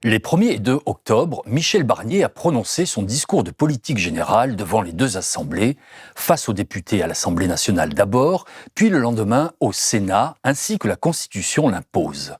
Les 1er et 2 octobre, Michel Barnier a prononcé son discours de politique générale devant les 2 assemblées, face aux députés à l'Assemblée nationale d'abord, puis le lendemain au Sénat, ainsi que la Constitution l'impose.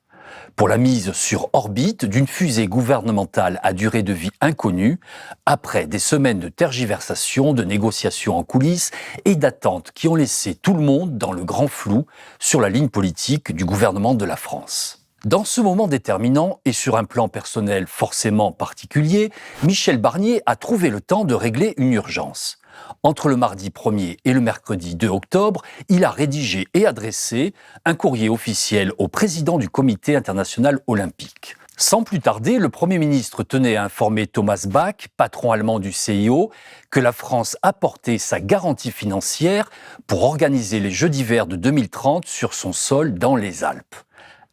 Pour la mise sur orbite d'une fusée gouvernementale à durée de vie inconnue, après des semaines de tergiversations, de négociations en coulisses et d'attentes qui ont laissé tout le monde dans le grand flou sur la ligne politique du gouvernement de la France. Dans ce moment déterminant et sur un plan personnel forcément particulier, Michel Barnier a trouvé le temps de régler une urgence. Entre le mardi 1er et le mercredi 2 octobre, il a rédigé et adressé un courrier officiel au président du Comité international olympique. Sans plus tarder, le Premier ministre tenait à informer Thomas Bach, patron allemand du CIO, que la France apportait sa garantie financière pour organiser les Jeux d'hiver de 2030 sur son sol dans les Alpes.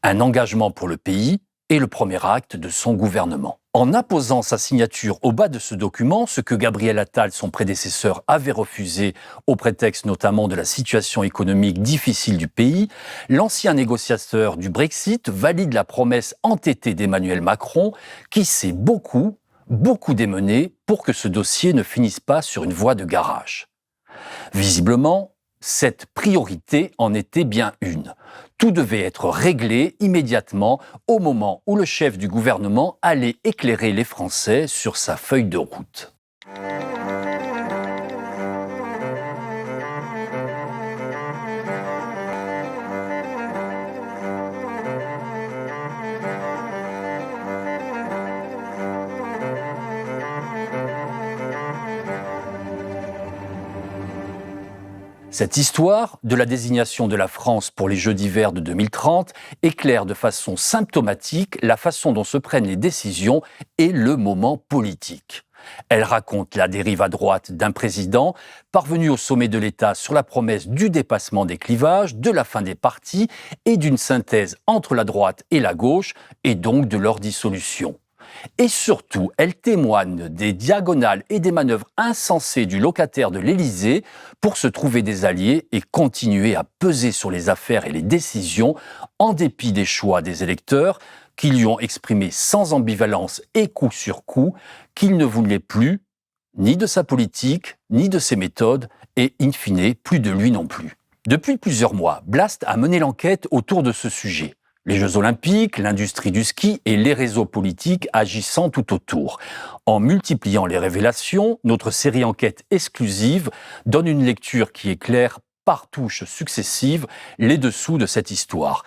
Un engagement pour le pays et le premier acte de son gouvernement. En apposant sa signature au bas de ce document, ce que Gabriel Attal, son prédécesseur, avait refusé au prétexte notamment de la situation économique difficile du pays, l'ancien négociateur du Brexit valide la promesse entêtée d'Emmanuel Macron qui s'est beaucoup démené pour que ce dossier ne finisse pas sur une voie de garage. Visiblement, cette priorité en était bien une. Tout devait être réglé immédiatement au moment où le chef du gouvernement allait éclairer les Français sur sa feuille de route. Cette histoire de la désignation de la France pour les Jeux d'hiver de 2030 éclaire de façon symptomatique la façon dont se prennent les décisions et le moment politique. Elle raconte la dérive à droite d'un président parvenu au sommet de l'État sur la promesse du dépassement des clivages, de la fin des partis et d'une synthèse entre la droite et la gauche et donc de leur dissolution. Et surtout, elle témoigne des diagonales et des manœuvres insensées du locataire de l'Élysée pour se trouver des alliés et continuer à peser sur les affaires et les décisions en dépit des choix des électeurs qui lui ont exprimé sans ambivalence et coup sur coup qu'ils ne voulaient plus ni de sa politique, ni de ses méthodes et, in fine, plus de lui non plus. Depuis plusieurs mois, Blast a mené l'enquête autour de ce sujet. Les Jeux Olympiques, l'industrie du ski et les réseaux politiques agissant tout autour. En multipliant les révélations, notre série enquête exclusive donne une lecture qui éclaire par touches successives les dessous de cette histoire.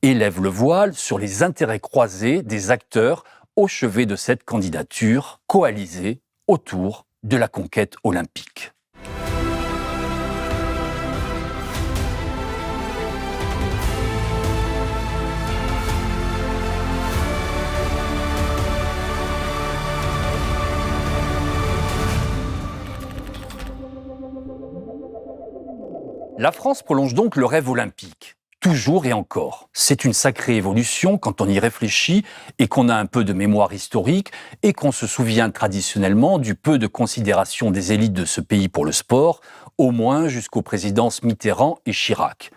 Élève le voile sur les intérêts croisés des acteurs au chevet de cette candidature coalisée autour de la conquête olympique. La France prolonge donc le rêve olympique, toujours et encore. C'est une sacrée évolution quand on y réfléchit et qu'on a un peu de mémoire historique et qu'on se souvient traditionnellement du peu de considération des élites de ce pays pour le sport, au moins jusqu'aux présidences Mitterrand et Chirac.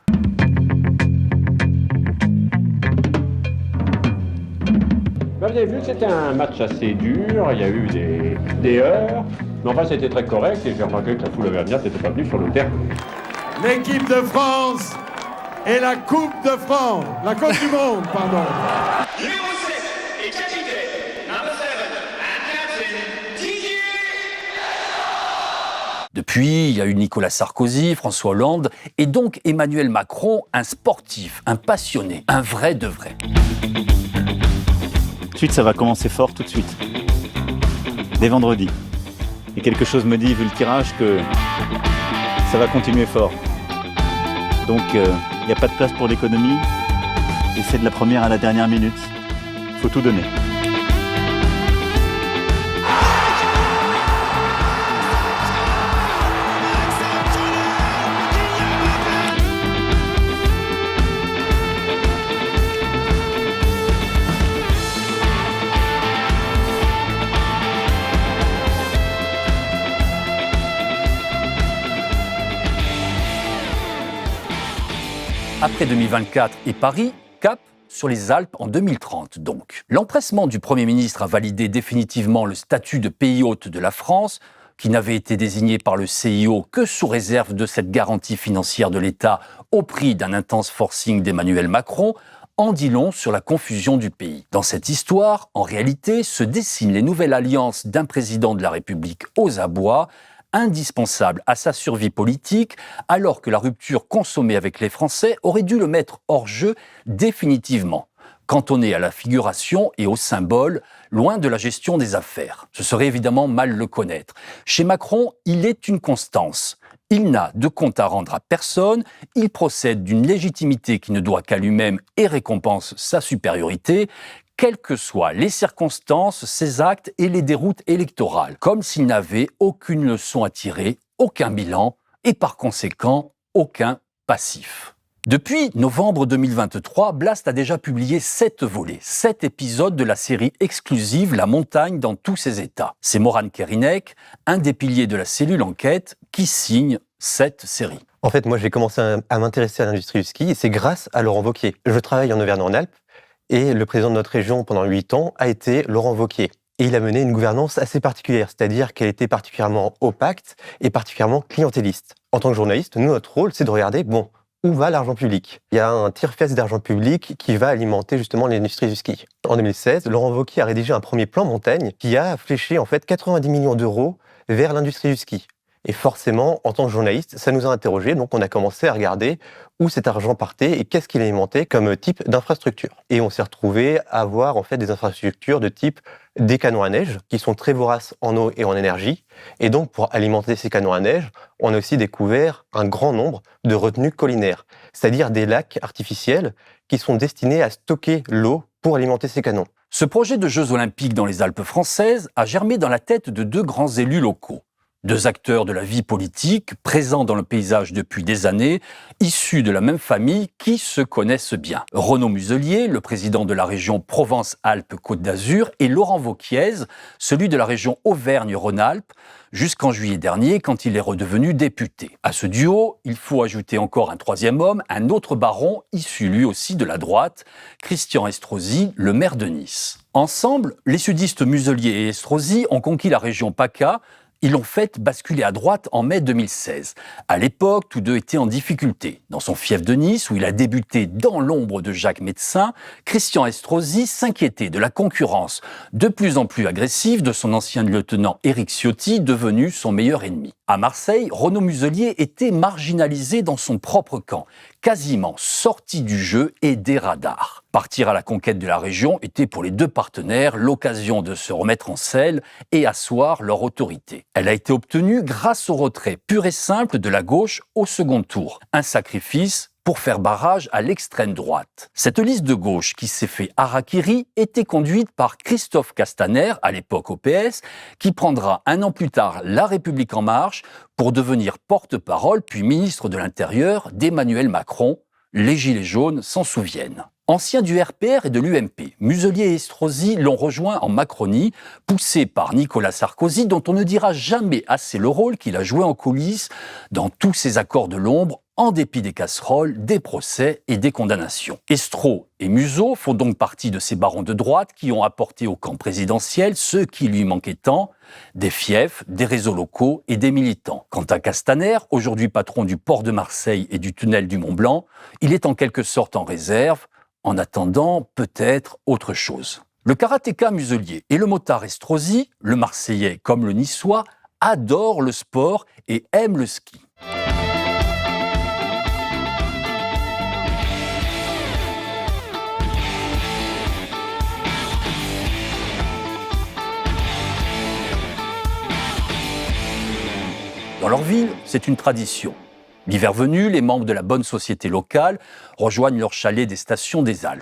Vous avez vu, c'était un match assez dur, il y a eu des heurts, mais enfin c'était très correct et j'ai remarqué que la foule auvergnate n'était pas venue sur le terrain. L'équipe de France et la Coupe de France, la Coupe du Monde, pardon. Numéro 7 est capitaine. Number 7, and captain, Didier. Depuis, il y a eu Nicolas Sarkozy, François Hollande et donc Emmanuel Macron, un sportif, un passionné, un vrai de vrai. Tout de suite, ça va commencer fort, tout de suite. Dès vendredi. Et quelque chose me dit, vu le tirage, que ça va continuer fort. Donc, il n'y a pas de place pour l'économie. Et c'est de la première à la dernière minute. Il faut tout donner. Après 2024 et Paris, cap sur les Alpes en 2030 donc. L'empressement du Premier ministre à valider définitivement le statut de pays hôte de la France, qui n'avait été désigné par le CIO que sous réserve de cette garantie financière de l'État au prix d'un intense forcing d'Emmanuel Macron, en dit long sur la confusion du pays. Dans cette histoire, en réalité, se dessinent les nouvelles alliances d'un président de la République aux abois, indispensable à sa survie politique, alors que la rupture consommée avec les Français aurait dû le mettre hors jeu définitivement, cantonné à la figuration et au symbole, loin de la gestion des affaires. Ce serait évidemment mal le connaître. Chez Macron, il est une constance. Il n'a de compte à rendre à personne, il procède d'une légitimité qui ne doit qu'à lui-même et récompense sa supériorité, quelles que soient les circonstances, ses actes et les déroutes électorales, comme s'il n'avait aucune leçon à tirer, aucun bilan et par conséquent aucun passif. Depuis novembre 2023, Blast a déjà publié 7 volets, 7 épisodes de la série exclusive La montagne dans tous ses états. C'est Moran Kerinek, un des piliers de la cellule enquête, qui signe cette série. En fait, moi, j'ai commencé à m'intéresser à l'industrie du ski et c'est grâce à Laurent Wauquiez. Je travaille en Auvergne-Rhône-Alpes et le président de notre région pendant 8 ans a été Laurent Wauquiez. Et il a mené une gouvernance assez particulière, c'est-à-dire qu'elle était particulièrement opaque et particulièrement clientéliste. En tant que journaliste, nous, notre rôle, c'est de regarder, où va l'argent public? Il y a un tire-fesse d'argent public qui va alimenter justement l'industrie du ski. En 2016, Laurent Wauquiez a rédigé un premier plan montagne qui a fléché en fait 90 millions d'euros vers l'industrie du ski. Et forcément, en tant que journaliste, ça nous a interrogés, donc on a commencé à regarder où cet argent partait et qu'est-ce qu'il alimentait comme type d'infrastructure. Et on s'est retrouvé à avoir en fait des infrastructures de type des canons à neige, qui sont très voraces en eau et en énergie. Et donc, pour alimenter ces canons à neige, on a aussi découvert un grand nombre de retenues collinaires, c'est-à-dire des lacs artificiels qui sont destinés à stocker l'eau pour alimenter ces canons. Ce projet de Jeux Olympiques dans les Alpes françaises a germé dans la tête de 2 grands élus locaux. 2 acteurs de la vie politique, présents dans le paysage depuis des années, issus de la même famille qui se connaissent bien. Renaud Muselier, le président de la région Provence-Alpes-Côte d'Azur, et Laurent Wauquiez, celui de la région Auvergne-Rhône-Alpes, jusqu'en juillet dernier quand il est redevenu député. À ce duo, il faut ajouter encore un 3e homme, un autre baron, issu lui aussi de la droite, Christian Estrosi, le maire de Nice. Ensemble, les sudistes Muselier et Estrosi ont conquis la région PACA. Ils l'ont fait basculer à droite en mai 2016. À l'époque, tous deux étaient en difficulté. Dans son fief de Nice, où il a débuté dans l'ombre de Jacques Médecin, Christian Estrosi s'inquiétait de la concurrence de plus en plus agressive de son ancien lieutenant Éric Ciotti, devenu son meilleur ennemi. À Marseille, Renaud Muselier était marginalisé dans son propre camp, quasiment sorti du jeu et des radars. Partir à la conquête de la région était pour les 2 partenaires l'occasion de se remettre en selle et asseoir leur autorité. Elle a été obtenue grâce au retrait pur et simple de la gauche au second tour. Un sacrifice pour faire barrage à l'extrême droite. Cette liste de gauche qui s'est fait harakiri était conduite par Christophe Castaner, à l'époque au PS, qui prendra 1 an plus tard La République En Marche pour devenir porte-parole puis ministre de l'Intérieur d'Emmanuel Macron. Les Gilets jaunes s'en souviennent. Anciens du RPR et de l'UMP, Muselier et Estrosi l'ont rejoint en Macronie, poussé par Nicolas Sarkozy, dont on ne dira jamais assez le rôle qu'il a joué en coulisses dans tous ces accords de l'ombre, en dépit des casseroles, des procès et des condamnations. Estro et Museau font donc partie de ces barons de droite qui ont apporté au camp présidentiel ce qui lui manquait tant, des fiefs, des réseaux locaux et des militants. Quant à Castaner, aujourd'hui patron du port de Marseille et du tunnel du Mont-Blanc, il est en quelque sorte en réserve, en attendant peut-être autre chose. Le karatéka Muselier et le motard Estrosi, le Marseillais comme le Niçois, adorent le sport et aiment le ski. Dans leur ville, c'est une tradition. L'hiver venu, les membres de la bonne société locale rejoignent leur chalet des stations des Alpes.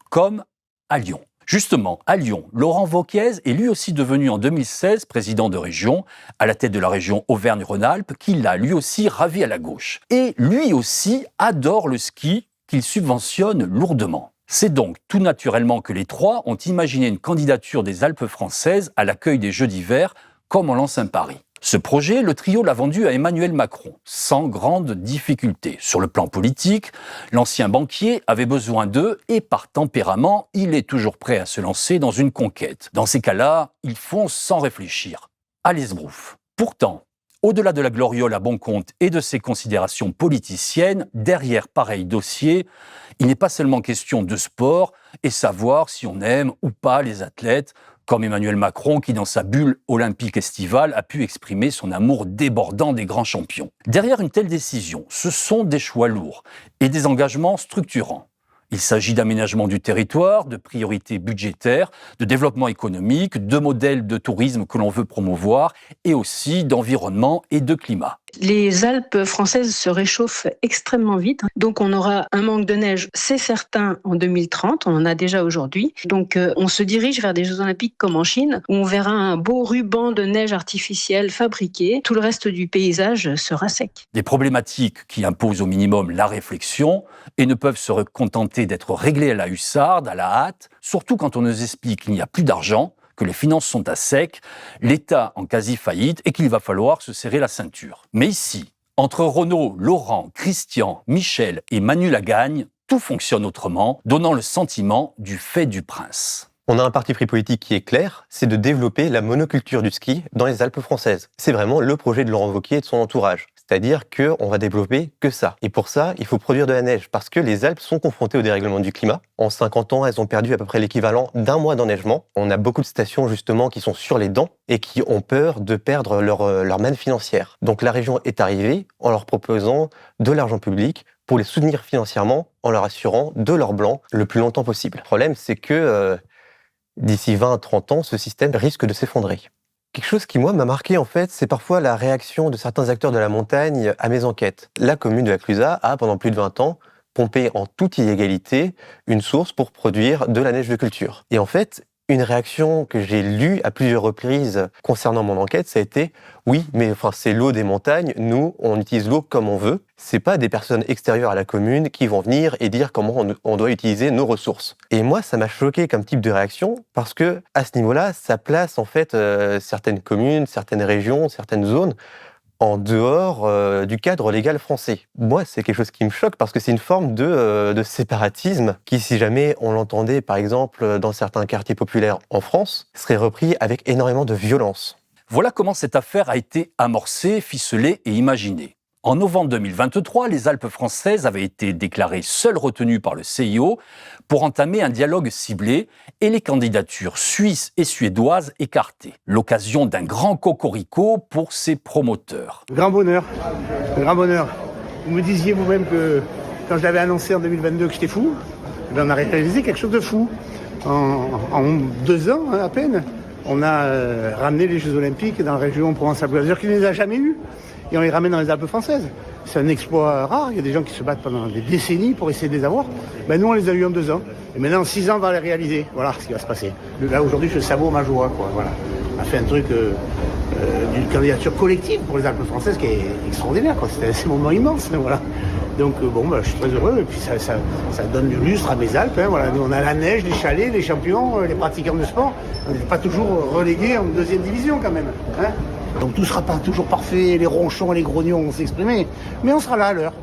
Comme à Lyon. Justement, à Lyon, Laurent Wauquiez est lui aussi devenu en 2016 président de région, à la tête de la région Auvergne-Rhône-Alpes, qui l'a lui aussi ravi à la gauche. Et lui aussi adore le ski, qu'il subventionne lourdement. C'est donc tout naturellement que les 3 ont imaginé une candidature des Alpes françaises à l'accueil des Jeux d'hiver, comme on lance un pari. Ce projet, le trio l'a vendu à Emmanuel Macron, sans grande difficulté. Sur le plan politique, l'ancien banquier avait besoin d'eux et par tempérament, il est toujours prêt à se lancer dans une conquête. Dans ces cas-là, ils foncent sans réfléchir. Allez sbrouf. Pourtant, au-delà de la gloriole à bon compte et de ses considérations politiciennes, derrière pareil dossier, il n'est pas seulement question de sport et savoir si on aime ou pas les athlètes, comme Emmanuel Macron qui, dans sa bulle olympique estivale, a pu exprimer son amour débordant des grands champions. Derrière une telle décision, ce sont des choix lourds et des engagements structurants. Il s'agit d'aménagement du territoire, de priorités budgétaires, de développement économique, de modèles de tourisme que l'on veut promouvoir et aussi d'environnement et de climat. Les Alpes françaises se réchauffent extrêmement vite, donc on aura un manque de neige, c'est certain, en 2030, on en a déjà aujourd'hui. Donc on se dirige vers des Jeux Olympiques comme en Chine, où on verra un beau ruban de neige artificielle fabriqué, tout le reste du paysage sera sec. Des problématiques qui imposent au minimum la réflexion et ne peuvent se contenter d'être réglées à la hussarde, à la hâte, surtout quand on nous explique qu'il n'y a plus d'argent, que les finances sont à sec, l'État en quasi-faillite et qu'il va falloir se serrer la ceinture. Mais ici, entre Renaud, Laurent, Christian, Michel et Manu Lagagne, tout fonctionne autrement, donnant le sentiment du fait du prince. On a un parti pris politique qui est clair, c'est de développer la monoculture du ski dans les Alpes françaises. C'est vraiment le projet de Laurent Wauquiez et de son entourage. C'est-à-dire qu'on va développer que ça. Et pour ça, il faut produire de la neige, parce que les Alpes sont confrontées au dérèglement du climat. En 50 ans, elles ont perdu à peu près l'équivalent d'un mois d'enneigement. On a beaucoup de stations justement qui sont sur les dents et qui ont peur de perdre leur manne financière. Donc la région est arrivée en leur proposant de l'argent public pour les soutenir financièrement, en leur assurant de l'or blanc le plus longtemps possible. Le problème, c'est que d'ici 20 à 30 ans, ce système risque de s'effondrer. Quelque chose qui, moi, m'a marqué, en fait, c'est parfois la réaction de certains acteurs de la montagne à mes enquêtes. La commune de la Clusaz a, pendant plus de 20 ans, pompé en toute illégalité une source pour produire de la neige de culture. Et en fait, une réaction que j'ai lue à plusieurs reprises concernant mon enquête, ça a été « Oui, mais enfin, c'est l'eau des montagnes, nous, on utilise l'eau comme on veut. C'est pas des personnes extérieures à la commune qui vont venir et dire comment on doit utiliser nos ressources. » Et moi, ça m'a choqué comme type de réaction parce que, à ce niveau-là, ça place en fait certaines communes, certaines régions, certaines zones en dehors du cadre légal français. Moi, c'est quelque chose qui me choque parce que c'est une forme de séparatisme qui, si jamais on l'entendait, par exemple, dans certains quartiers populaires en France, serait repris avec énormément de violence. Voilà comment cette affaire a été amorcée, ficelée et imaginée. En novembre 2023, les Alpes françaises avaient été déclarées seules retenues par le CIO pour entamer un dialogue ciblé et les candidatures suisses et suédoises écartées. L'occasion d'un grand cocorico pour ses promoteurs. Grand bonheur, grand bonheur. Vous me disiez vous-même que quand je l'avais annoncé en 2022 que j'étais fou, on a réalisé quelque chose de fou. En 2 ans, à peine, on a ramené les Jeux Olympiques dans la région Provence-Alpes-Côte d'Azur qui ne les a jamais eus. Et on les ramène dans les Alpes françaises. C'est un exploit rare, il y a des gens qui se battent pendant des décennies pour essayer de les avoir. Ben nous, on les a eu en 2 ans. Et maintenant, en 6 ans, on va les réaliser. Voilà ce qui va se passer. Là, aujourd'hui, je savoure ma joie, quoi. Voilà. On a fait un truc d'une candidature collective pour les Alpes françaises qui est extraordinaire, quoi. C'est un moment immense, voilà. Donc, je suis très heureux. Et puis, ça donne du lustre à mes Alpes, hein, voilà. Nous, on a la neige, les chalets, les champions, les pratiquants de sport. On n'est pas toujours relégués en 2e division, quand même, hein. Donc tout ne sera pas toujours parfait, les ronchons et les grognons vont s'exprimer, mais on sera là à l'heure,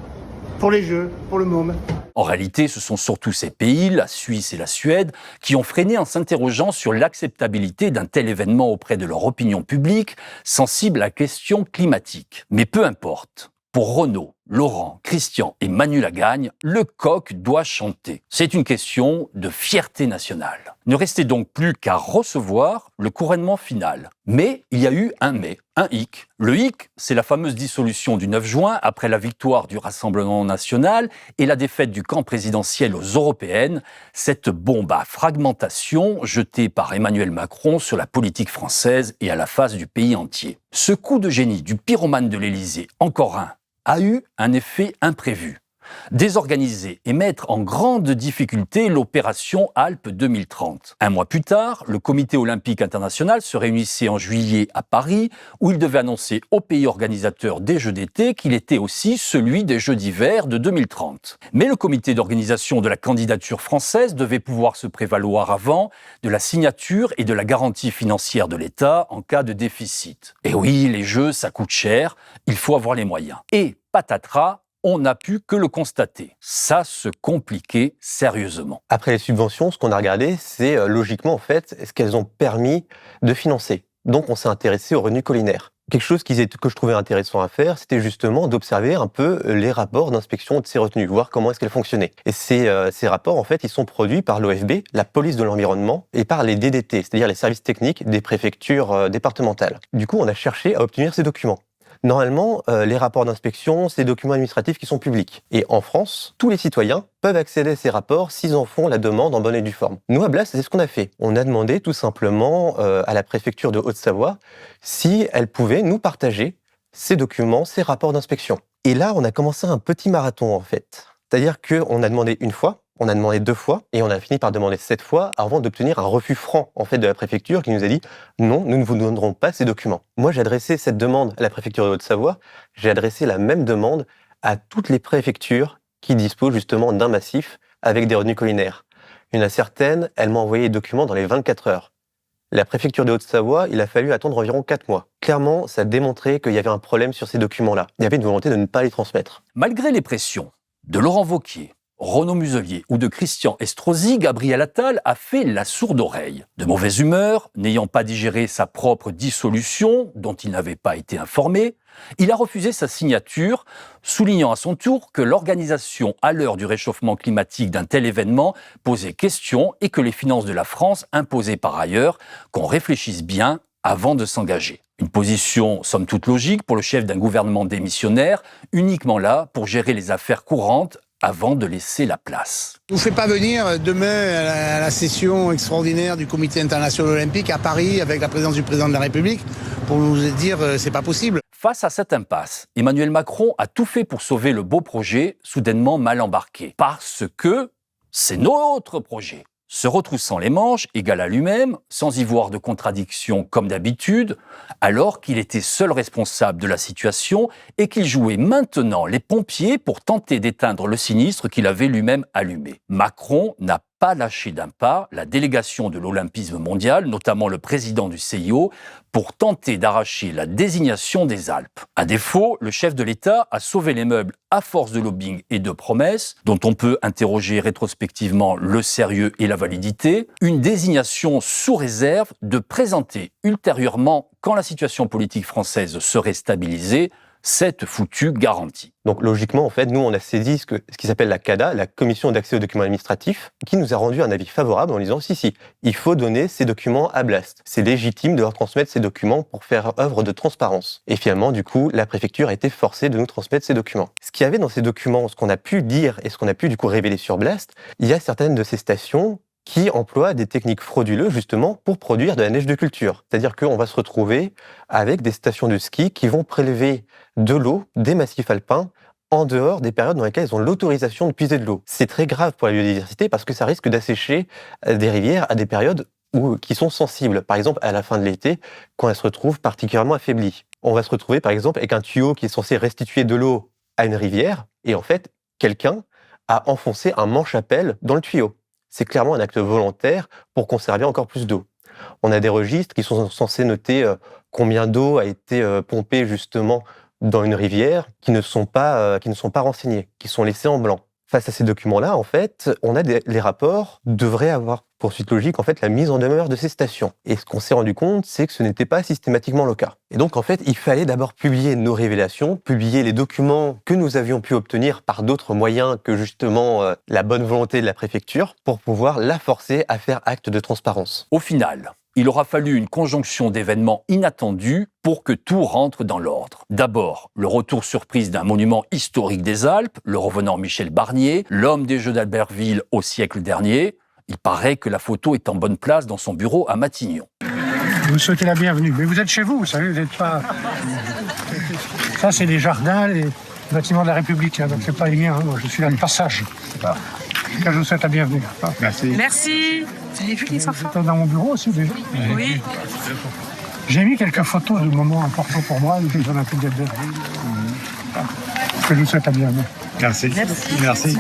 pour les Jeux, pour le môme. En réalité, ce sont surtout ces pays, la Suisse et la Suède, qui ont freiné en s'interrogeant sur l'acceptabilité d'un tel événement auprès de leur opinion publique, sensible à la question climatique. Mais peu importe, pour Renaud, Laurent, Christian et Manu Lagagne, le coq doit chanter. C'est une question de fierté nationale. Ne restait donc plus qu'à recevoir le couronnement final. Mais il y a eu un mais, un hic. Le hic, c'est la fameuse dissolution du 9 juin après la victoire du Rassemblement national et la défaite du camp présidentiel aux européennes, cette bombe à fragmentation jetée par Emmanuel Macron sur la politique française et à la face du pays entier. Ce coup de génie du pyromane de l'Élysée, encore un, a eu un effet imprévu. désorganiser et mettre en grande difficulté l'opération Alpes 2030. Un mois plus tard, le Comité olympique international se réunissait en juillet à Paris, où il devait annoncer aux pays organisateurs des Jeux d'été qu'il était aussi celui des Jeux d'hiver de 2030. Mais le comité d'organisation de la candidature française devait pouvoir se prévaloir avant de la signature et de la garantie financière de l'État en cas de déficit. Et oui, les Jeux, ça coûte cher, il faut avoir les moyens. Et patatras, on n'a pu que le constater. Ça se compliquait sérieusement. Après les subventions, ce qu'on a regardé, c'est logiquement en fait ce qu'elles ont permis de financer. Donc on s'est intéressé aux revenus collinaires. Quelque chose que je trouvais intéressant à faire, c'était justement d'observer un peu les rapports d'inspection de ces retenues, voir comment est-ce qu'elles fonctionnaient. Et ces rapports, en fait, ils sont produits par l'OFB, la police de l'environnement, et par les DDT, c'est-à-dire les services techniques des préfectures départementales. Du coup, on a cherché à obtenir ces documents. Normalement, les rapports d'inspection, c'est des documents administratifs qui sont publics. Et en France, tous les citoyens peuvent accéder à ces rapports s'ils en font la demande en bonne et due forme. Nous, à Blast, c'est ce qu'on a fait. On a demandé tout simplement à la préfecture de Haute-Savoie si elle pouvait nous partager ces documents, ces rapports d'inspection. Et là, on a commencé un petit marathon, en fait. C'est-à-dire qu'on a demandé une fois, on a demandé 2 fois, et on a fini par demander 7 fois avant d'obtenir un refus franc, en fait, de la préfecture qui nous a dit « Non, nous ne vous donnerons pas ces documents ». Moi, j'ai adressé cette demande à la préfecture de Haute-Savoie, j'ai adressé la même demande à toutes les préfectures qui disposent justement d'un massif avec des revenus collinaires. Il y en a certaines, elles m'ont envoyé les documents dans les 24 heures. La préfecture de Haute-Savoie, il a fallu attendre environ 4 mois. Clairement, ça démontrait qu'il y avait un problème sur ces documents-là. Il y avait une volonté de ne pas les transmettre. Malgré les pressions de Laurent Wauquiez, Renaud Muselier ou de Christian Estrosi, Gabriel Attal a fait la sourde oreille. De mauvaise humeur, n'ayant pas digéré sa propre dissolution, dont il n'avait pas été informé, il a refusé sa signature, soulignant à son tour que l'organisation à l'heure du réchauffement climatique d'un tel événement posait question et que les finances de la France imposaient par ailleurs qu'on réfléchisse bien avant de s'engager. Une position somme toute logique pour le chef d'un gouvernement démissionnaire, uniquement là pour gérer les affaires courantes avant de laisser la place. Je ne vous fais pas venir demain à la session extraordinaire du Comité international olympique à Paris avec la présence du président de la République pour vous dire c'est pas possible. Face à cette impasse, Emmanuel Macron a tout fait pour sauver le beau projet soudainement mal embarqué. Parce que c'est notre projet. Se retroussant les manches, égal à lui-même, sans y voir de contradiction comme d'habitude, alors qu'il était seul responsable de la situation et qu'il jouait maintenant les pompiers pour tenter d'éteindre le sinistre qu'il avait lui-même allumé. Macron n'a pas lâché d'un pas la délégation de l'Olympisme mondial, notamment le président du CIO, pour tenter d'arracher la désignation des Alpes. À défaut, le chef de l'État a sauvé les meubles à force de lobbying et de promesses, dont on peut interroger rétrospectivement le sérieux et la validité, une désignation sous réserve de présenter ultérieurement, quand la situation politique française serait stabilisée, cette foutue garantie. Donc logiquement, en fait, nous, on a saisi ce qui s'appelle la CADA, la Commission d'accès aux documents administratifs, qui nous a rendu un avis favorable en disant si, il faut donner ces documents à Blast. C'est légitime de leur transmettre ces documents pour faire œuvre de transparence. Et finalement, du coup, la préfecture a été forcée de nous transmettre ces documents. Ce qu'il y avait dans ces documents, ce qu'on a pu dire et ce qu'on a pu du coup révéler sur Blast, il y a certaines de ces stations qui emploient des techniques frauduleuses justement pour produire de la neige de culture. C'est-à-dire qu'on va se retrouver avec des stations de ski qui vont prélever de l'eau des massifs alpins en dehors des périodes dans lesquelles ils ont l'autorisation de puiser de l'eau. C'est très grave pour la biodiversité parce que ça risque d'assécher des rivières à des périodes qui sont sensibles. Par exemple, à la fin de l'été, quand elles se retrouvent particulièrement affaiblies. On va se retrouver par exemple avec un tuyau qui est censé restituer de l'eau à une rivière et en fait, quelqu'un a enfoncé un manche à pelle dans le tuyau. C'est clairement un acte volontaire pour conserver encore plus d'eau. On a des registres qui sont censés noter combien d'eau a été pompée justement dans une rivière qui ne sont pas renseignés, qui sont laissés en blanc. Face à ces documents-là, en fait, les rapports devraient avoir pour suite logique, en fait, la mise en demeure de ces stations. Et ce qu'on s'est rendu compte, c'est que ce n'était pas systématiquement le cas. Et donc, en fait, il fallait d'abord publier nos révélations, publier les documents que nous avions pu obtenir par d'autres moyens que justement la bonne volonté de la préfecture, pour pouvoir la forcer à faire acte de transparence. Au final, il aura fallu une conjonction d'événements inattendus pour que tout rentre dans l'ordre. D'abord, le retour surprise d'un monument historique des Alpes, le revenant Michel Barnier, l'homme des Jeux d'Albertville au siècle dernier. Il paraît que la photo est en bonne place dans son bureau à Matignon. Vous souhaitez la bienvenue. Mais vous êtes chez vous, vous savez, vous n'êtes pas... Ça, c'est les jardins, bâtiment de la République, donc c'est pas les miens, moi je suis là de passage. Je vous souhaite la bienvenue. Merci. Merci. Vous avez vu les enfants? C'était dans mon bureau aussi déjà. Oui. J'ai mis quelques photos de moments importants pour moi, les Jeux Olympiques de Berlin. Je vous souhaite la bienvenue. Merci. Merci.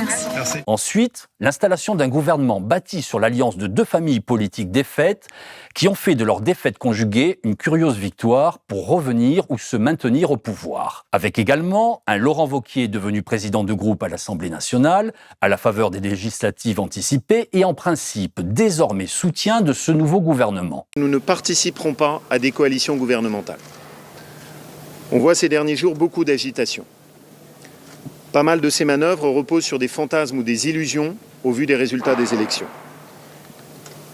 Ensuite, l'installation d'un gouvernement bâti sur l'alliance de deux familles politiques défaites qui ont fait de leur défaite conjuguée une curieuse victoire pour revenir ou se maintenir au pouvoir. Avec également un Laurent Wauquiez devenu président de groupe à l'Assemblée nationale, à la faveur des législatives anticipées et en principe désormais soutien de ce nouveau gouvernement. Nous ne participerons pas à des coalitions gouvernementales. On voit ces derniers jours beaucoup d'agitation. Pas mal de ces manœuvres reposent sur des fantasmes ou des illusions au vu des résultats des élections.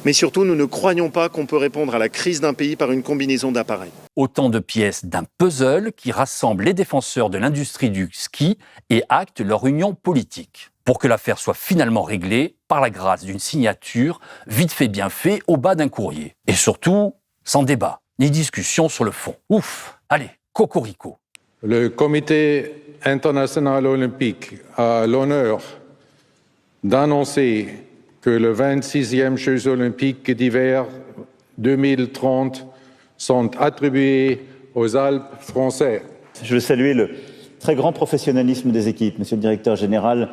Mais surtout, nous ne croyons pas qu'on peut répondre à la crise d'un pays par une combinaison d'appareils. Autant de pièces d'un puzzle qui rassemble les défenseurs de l'industrie du ski et acte leur union politique. Pour que l'affaire soit finalement réglée par la grâce d'une signature vite fait bien fait au bas d'un courrier. Et surtout, sans débat, ni discussion sur le fond. Ouf, allez, cocorico. Le Comité international olympique a l'honneur d'annoncer que les 26e Jeux olympiques d'hiver 2030 sont attribués aux Alpes françaises. Je veux saluer le très grand professionnalisme des équipes, Monsieur le Directeur Général,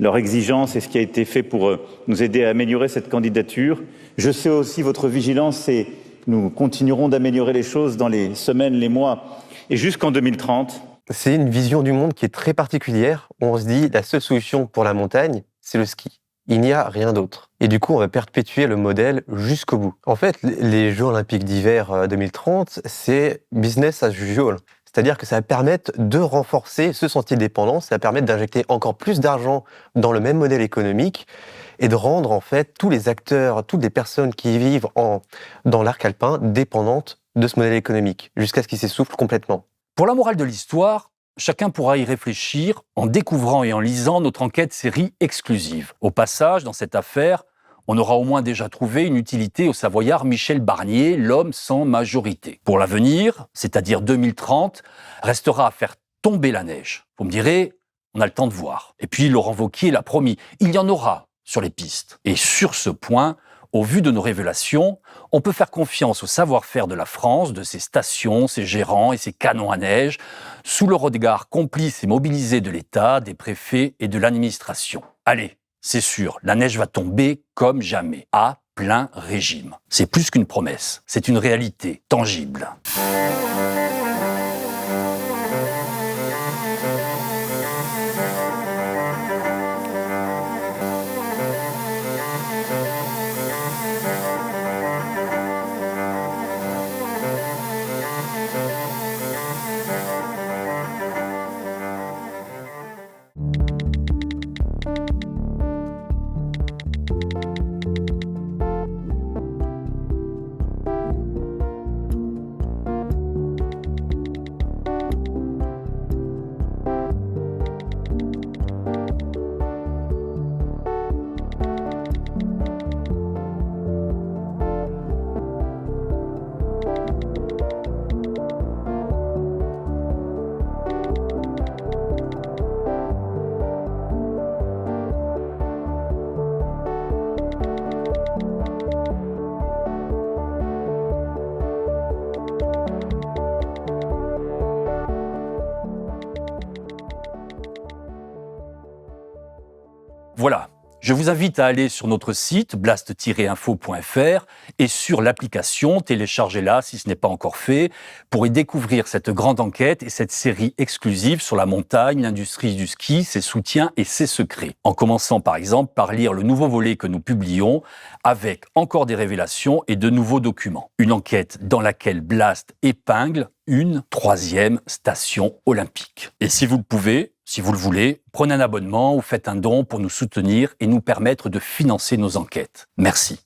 leur exigence et ce qui a été fait pour nous aider à améliorer cette candidature. Je sais aussi votre vigilance et nous continuerons d'améliorer les choses dans les semaines, les mois et jusqu'en 2030. C'est une vision du monde qui est très particulière. On se dit, la seule solution pour la montagne, c'est le ski. Il n'y a rien d'autre. Et du coup, on va perpétuer le modèle jusqu'au bout. En fait, les Jeux Olympiques d'hiver 2030, c'est business as usual. C'est-à-dire que ça va permettre de renforcer ce sentier de dépendance, ça va permettre d'injecter encore plus d'argent dans le même modèle économique et de rendre en fait tous les acteurs, toutes les personnes qui vivent dans l'arc alpin dépendantes de ce modèle économique, jusqu'à ce qu'il s'essouffle complètement. Pour la morale de l'histoire, chacun pourra y réfléchir en découvrant et en lisant notre enquête série exclusive. Au passage, dans cette affaire, on aura au moins déjà trouvé une utilité au Savoyard Michel Barnier, l'homme sans majorité. Pour l'avenir, c'est-à-dire 2030, restera à faire tomber la neige. Vous me direz, on a le temps de voir. Et puis Laurent Wauquiez l'a promis, il y en aura sur les pistes. Et sur ce point, au vu de nos révélations, on peut faire confiance au savoir-faire de la France, de ses stations, ses gérants et ses canons à neige, sous le regard complice et mobilisé de l'État, des préfets et de l'administration. Allez, c'est sûr, la neige va tomber comme jamais, à plein régime. C'est plus qu'une promesse, c'est une réalité tangible. Voilà, je vous invite à aller sur notre site blast-info.fr et sur l'application, téléchargez-la si ce n'est pas encore fait, pour y découvrir cette grande enquête et cette série exclusive sur la montagne, l'industrie du ski, ses soutiens et ses secrets. En commençant par exemple par lire le nouveau volet que nous publions avec encore des révélations et de nouveaux documents. Une enquête dans laquelle Blast épingle une 3e station olympique. Et si vous le pouvez, si vous le voulez, prenez un abonnement ou faites un don pour nous soutenir et nous permettre de financer nos enquêtes. Merci.